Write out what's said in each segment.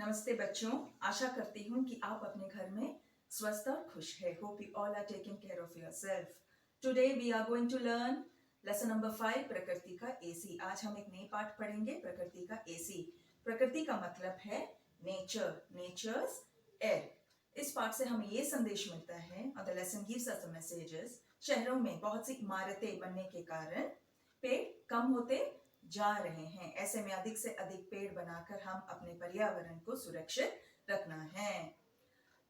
नमस्ते बच्चों, आशा करती हूँ कि आप अपने घर में स्वस्थ और खुश है। Hope you all are taking care of yourself. Today we are going to learn lesson number 5 प्रकृति का एसी। आज हम एक नई पाठ पढ़ेंगे प्रकृति का एसी। प्रकृति का मतलब है नेचर, नेचर्स एयर। इस पाठ से हमें ये संदेश मिलता है और the lesson gives us the messages. शहरों में बहुत सी इमारतें बनने के कारण पेड़ कम होते जा रहे हैं। ऐसे में अधिक से अधिक पेड़ बनाकर हम अपने पर्यावरण को सुरक्षित रखना है।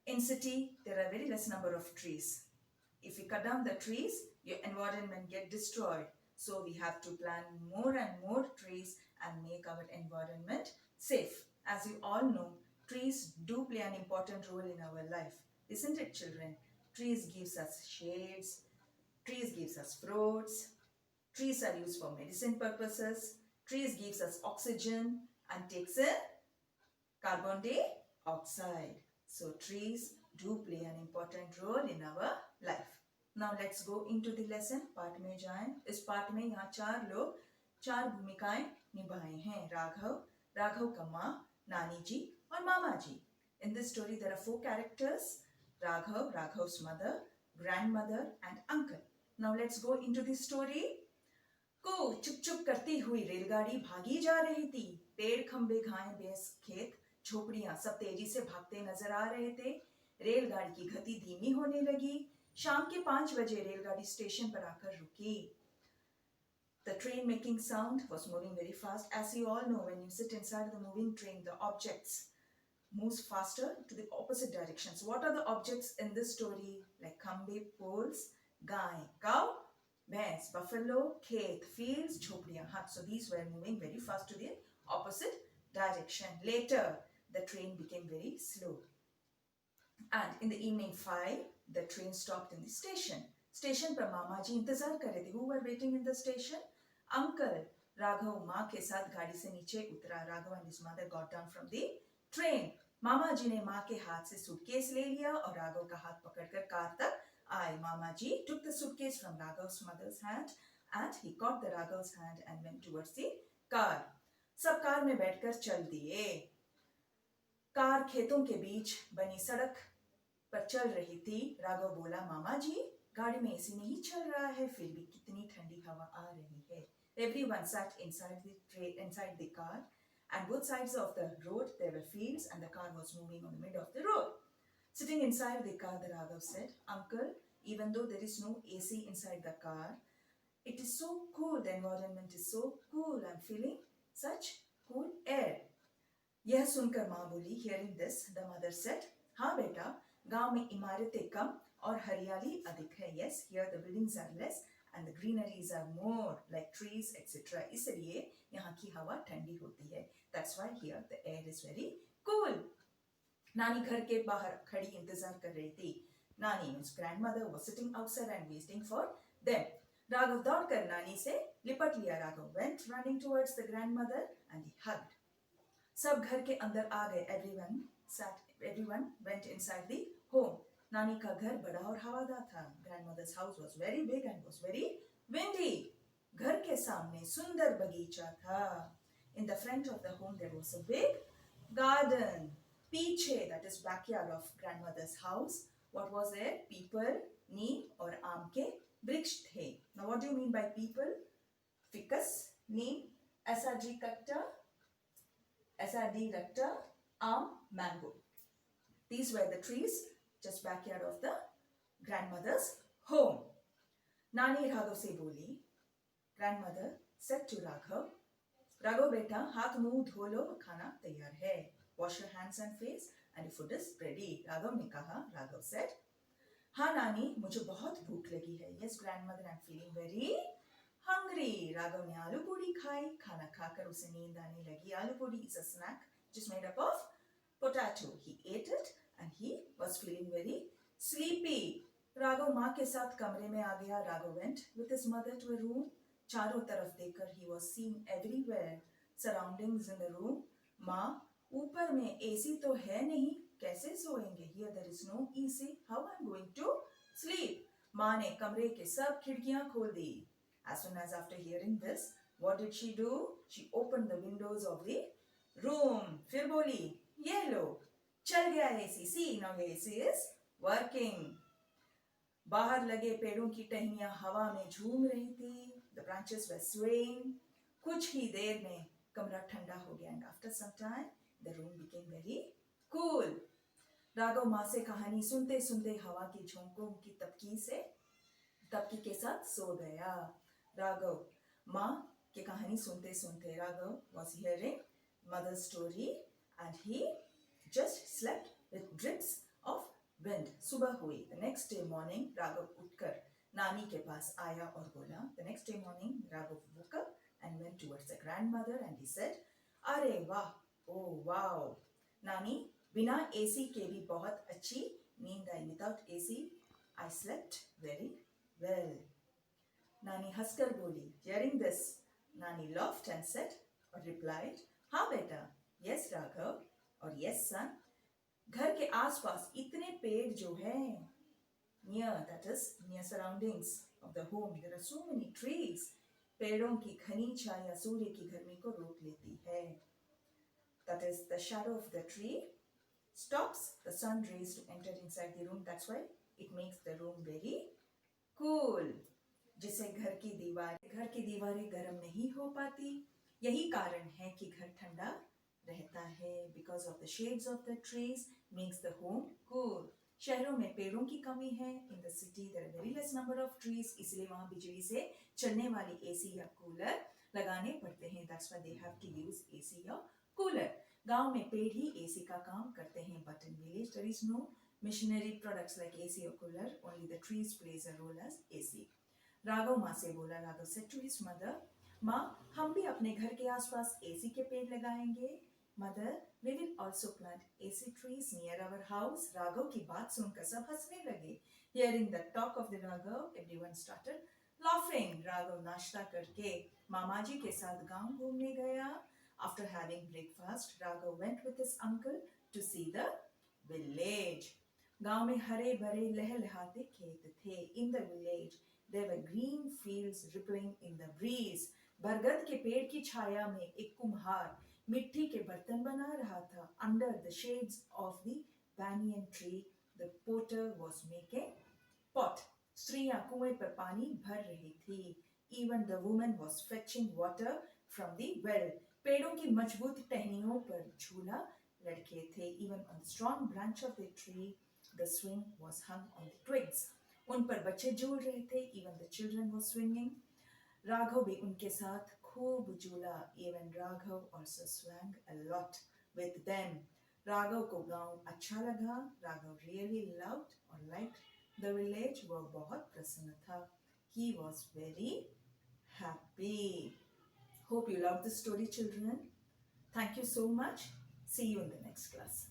In city, there are very less number of trees. If we cut down the trees, your environment get destroyed. So we have to plant more and more trees and make our environment safe. As you all know, trees do play an important role in our life. Isn't it, children? Trees gives us shades, trees gives us fruits, trees are used for medicine purposes. Trees gives us oxygen and takes in carbon dioxide. So trees do play an important role in our life. Now let's go into the lesson. पाठ में जाएं। इस पाठ में यहाँ चार लोग चार भूमिकाएं निभाए हैं। राघव, राघव का माँ, नानी जी और मामा जी। In this story there are four characters: Raghav, Raghav's mother, grandmother and uncle. Now let's go into the story. को चुप चुप करती हुई रेलगाड़ी भागी जा रही थी। पेड़, खंबे, घास, भैंस, खेत, झोपड़ियां सब तेजी से भागते नजर आ रहे थे। रेलगाड़ी की गति धीमी होने लगी। शाम के 5 बजे रेलगाड़ी स्टेशन पर आकर रुकी। The train making sound was moving very fast. As you all know, when you sit inside the moving train, the objects moves faster to the opposite directions. What are the objects in this story? Like खंबे, poles, गाय, cow, भैंस, buffalo, खेत, fields, झोपड़ियां, hut. So these were moving very fast to the opposite direction. Later, the train became very slow. And in the evening 5, the train stopped in the station. Station पर मामा जी इंतजार कर रहे थे. Who were waiting in the station? Uncle. Raghav माँ के साथ गाड़ी से नीचे उतरा. Raghav and his mother got down from the train. मामा जी ने माँ के हाथ से सूटकेस ले लिया और राघव का हाथ पकड़कर कार तक आए. Mama ji took the suitcase from Raghav's mother's hand and he caught the Raghav's hand and went towards the car. सब कार में बैठकर चल दिए. कार खेतों के बीच बनी सड़क पर चल रही थी. राघव बोला, मामा जी गाड़ी में एसी नहीं चल रहा है, फिर भी कितनी ठंडी हवा आ रही है. Everyone sat inside the car and both sides of the road there were fields and the car was moving on the middle of the road. Sitting inside the car, the Raghav said, Uncle, even though there is no AC inside the car, it is so cool, the environment is so cool, I'm feeling such cool air. यह सुनकर माँ बोली, hearing this, the mother said, हाँ बेटा, गांव में इमारतें कम और हरियाली अधिक है. Yes, here the buildings are less and the greeneries are more, like trees, etc. इसलिए यहाँ की हवा ठंडी होती है. That's why here the air is very cool. नानी घर के बाहर खड़ी इंतजार कर रही थी. नानी means grandmother was sitting outside and waiting for them. Raghav दौड़कर नानी से लिपट लिया. Raghav went running towards the grandmother and he hugged. सब घर के अंदर आ गए. Everyone went inside the home. नानी का घर बड़ा और हवादार था. Grandmother's house was very big and was very windy. घर के सामने सुंदर बगीचा था. In the front of the home there was a big garden. पीछे, that is backyard of grandmother's house, what was there? पीपल, नीम और आम के वृक्ष थे. Now what do you mean by people? Ficus, neem, asadricata, aam, mango. These were the trees just backyard of the grandmother's home. नानी राघव से बोली. Grandmother said to Raghav, Raghav बेटा हाथ मुंह धो लो, खाना तैयार है. Wash your hands and face and your food is ready. Raghav ने कहा. Raghav said, हाँ नानी मुझे बहुत भूख लगी है. Yes grandmother, I'm feeling very hungry. Raghav ने आलू पूड़ी खाई. खाना खाकर उसे नींद आने लगी. आलू पूड़ी is a snack which is made up of potato. He ate it and he was feeling very sleepy. Raghav माँ के साथ कमरे में आ गया. Raghav went with his mother to a room. चारों तरफ देखकर he was seen everywhere. Surroundings in the room. माँ, ऊपर में एसी तो है नहीं, कैसे सोएंगे? Here there is no AC. How I'm going to sleep? माँ ने कमरे के सब खिड़कियां खोल दी. As soon as after hearing this, what did she do? She opened the windows of the room. फिर बोली, ये चल गया AC. See, now AC is working. बाहर लगे पेड़ों की टहनियां हवा में झूम रही थी. The branches were swaying. कुछ ही देर में कमरा ठंडा हो गया. And after some time, the room became very cool. Raghav माँ से कहानी सुनते सुनते हवा की झोंकों की तपकी के साथ सो गया. राघव माँ की कहानी सुनते सुनते Raghav was hearing mother's story and he just slept with drips of wind. सुबह हुई. The next day morning, Raghav उठकर नानी के पास आया और बोला. The next day morning, Raghav woke up and went towards the grandmother and he said, अरे वाह, oh wow, नानी बिना एसी के भी बहुत अच्छी नींद आई. Without AC, I slept very well. नानी हंसकर बोली. Hearing this, नानी laughed and said or replied, हाँ बेटा, yes राघव और yes son, घर के आसपास इतने पेड़ जो हैं, near, that is near surroundings of the home, there are so many trees. पेड़ों की घनी छाया सूर्य की गर्मी को रोक लेती है. That is the shadow of the tree stops the sun rays to enter inside the room. That's why it makes the room very cool. जिससे घर की दीवारें गर्म नहीं हो पाती. यही कारण है कि घर ठंडा रहता है. Because of the shades of the trees makes the home cool. शहरों में पेड़ों की कमी है. In the city there are very less number of trees. इसलिए वहाँ बिजली से चलने वाली AC या कूलर लगाने पड़ते हैं. That's why they have to use AC या कूलर. गांव में पेड़ ही AC का काम करते हैं. But in village there is no machinery products like AC or cooler. Only the trees plays a role as AC. Raghav माँ से बोला. Raghav said to his mother, माँ हम भी अपने घर के आसपास AC के पेड़ लगाएंगे. Mother, we will also plant AC trees near our house. Raghav की बात सुनकर सब हंसने लगे. Hearing the talk of the Raghav, everyone started laughing. Raghav नाश्ता करके मामा जी के साथ गांव घूमने गया. After having breakfast, Raghav went with his uncle to see the village. गांव में हरे भरे लहलहाते खेत थे. In the village, there were green fields rippling in the breeze. बरगद के पेड़ की छाया में एक कुम्हार मिट्टी के बर्तन बना रहा था. Under the shades of the banyan tree, the potter was making pot. स्त्रियां कुएं पर पानी भर रही थी. Even the woman was fetching water from the well. पेड़ों की मजबूत टहनियों पर झूला लड़के थे. Even on the strong branch of the tree, the swing was hung on the twigs. उन पर बच्चे झूल रहे थे. Even the children were swinging. Raghav भी उनके साथ खूब झूला. Even Raghav also swang a lot with them. Raghav को गांव अच्छा लगा. Raghav really loved or liked the village. वह बहुत प्रसन्न था. He was very happy. Hope you loved the story, children. Thank you so much. See you in the next class.